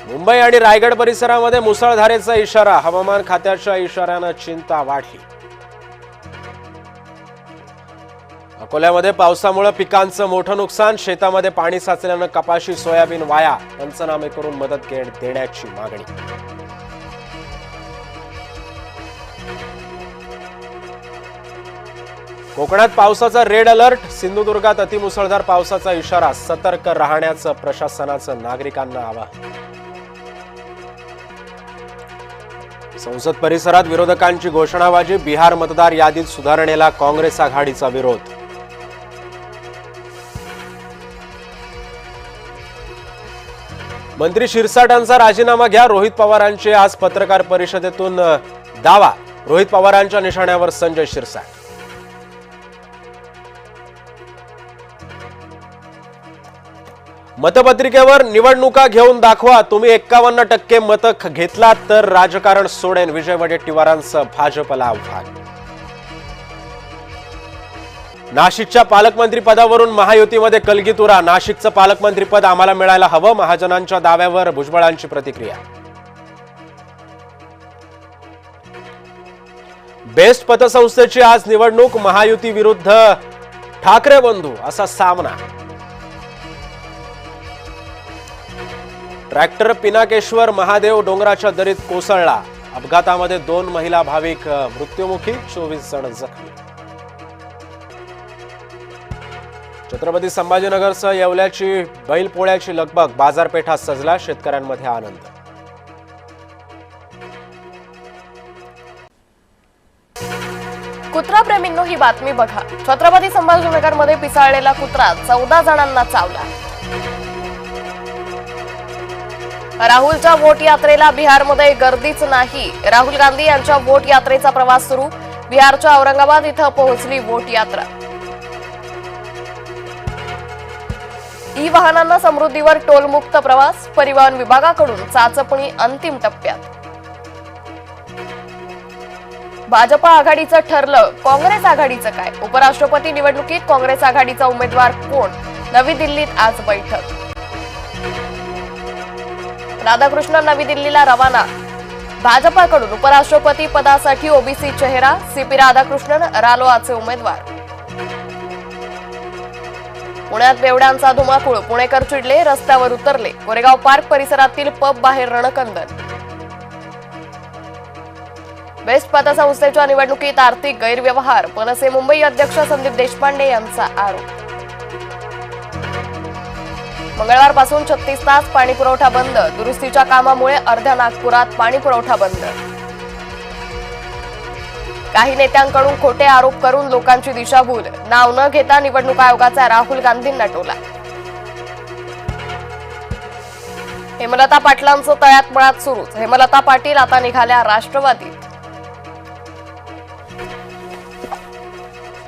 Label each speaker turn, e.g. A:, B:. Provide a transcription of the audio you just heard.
A: मुंबई आणि रायगड परिसरामध्ये मुसळधारेचा इशारा, हवामान खात्याच्या इशाऱ्यानं चिंता वाढली. अकोल्यामध्ये पावसामुळे पिकांचं मोठं नुकसान, शेतामध्ये पाणी साचल्यानं कपाशी सोयाबीन वाया, पंचनामे करून मदत देण्याची मागणी. कोकणात पावसाचा रेड अलर्ट, सिंधुदुर्गात अतिमुसळधार पावसाचा इशारा, सतर्क राहण्याचं प्रशासनाचं नागरिकांना आवाहन. संसद परिसरात विरोधकांची घोषणाबाजी, बिहार मतदार यादीत सुधारणेला काँग्रेस आघाडीचा विरोध. मंत्री शिरसाटांचा राजीनामा घ्या, रोहित पवारांचे आज पत्रकार परिषदेतून दावा, रोहित पवारांच्या निशाण्यावर संजय शिरसाट. मतपत्रिकेवर निवडणुका घेऊन दाखवा, तुम्ही 51% मतं घेतलात तर राजकारण सोडेन, विजय वडेट्टीवारांचं भाजपला आव्हान. नाशिकच्या पालकमंत्री पदावरून महायुतीमध्ये कलगीतुरा, नाशिकचं पालकमंत्रीपद आम्हाला मिळायला हवं, महाजनांच्या दाव्यावर भुजबळांची प्रतिक्रिया. बेस्ट पतसंस्थेची आज निवडणूक, महायुती विरुद्ध ठाकरे बंधू असा सामना. ट्रॅक्टर पिनाकेश्वर महादेव डोंगराच्या दरीत कोसळला, अपघातामध्ये 2 महिला भाविक मृत्युमुखी, 24 जण जखमी. छत्रपती संभाजीनगरसह येवल्याची बैलपोळ्याची लगबग, बाजारपेठा सजला, शेतकऱ्यांमध्ये आनंद.
B: कुत्रा प्रेमींनो, ही बातमी बघा. छत्रपती संभाजीनगरमध्ये पिसाळलेला कुत्रा 14 जणांना चावला. राहुलच्या वोट यात्रेला बिहारमध्ये गर्दीच नाही. राहुल गांधी यांच्या वोट यात्रेचा प्रवास सुरू. बिहारच्या औरंगाबाद इथं पोहोचली वोट यात्रा. ई वाहनांना समृद्धीवर टोलमुक्त प्रवास, परिवहन विभागाकडून चाचपणी अंतिम टप्प्यात. भाजपा आघाडीचं ठरलं, काँग्रेस आघाडीचं काय? उपराष्ट्रपती निवडणुकीत काँग्रेस आघाडीचा उमेदवार कोण? नवी दिल्लीत आज बैठक. राधाकृष्णन नवी दिल्लीला रवाना. भाजपाकडून उपराष्ट्रपती पदासाठी ओबीसी चेहरा, सीपी राधाकृष्णन रालोआचे उमेदवार. पुण्यात बेवड्यांचा धुमाकूळ, पुणेकर चिडले, रस्त्यावर उतरले. कोरेगाव पार्क परिसरातील पब बाहेर रणकंदन. बेस्ट पतसंस्थेच्या निवडणुकीत आर्थिक गैरव्यवहार, मनसे मुंबई अध्यक्ष संदीप देशपांडे यांचा आरोप. मंगळवारपासून 36 तास पाणी पुरवठा बंद, दुरुस्तीच्या कामामुळे अर्ध्या नागपुरात पाणी पुरवठा बंद. काही नेत्यांकडून खोटे आरोप करून लोकांची दिशाभूल, नाव न घेता निवडणूक आयोगाचा राहुल गांधींना टोला. हेमलता पाटलांचं तळ्यात मळ्यात सुरूच, हेमलता पाटील आता निघाल्या राष्ट्रवादीत.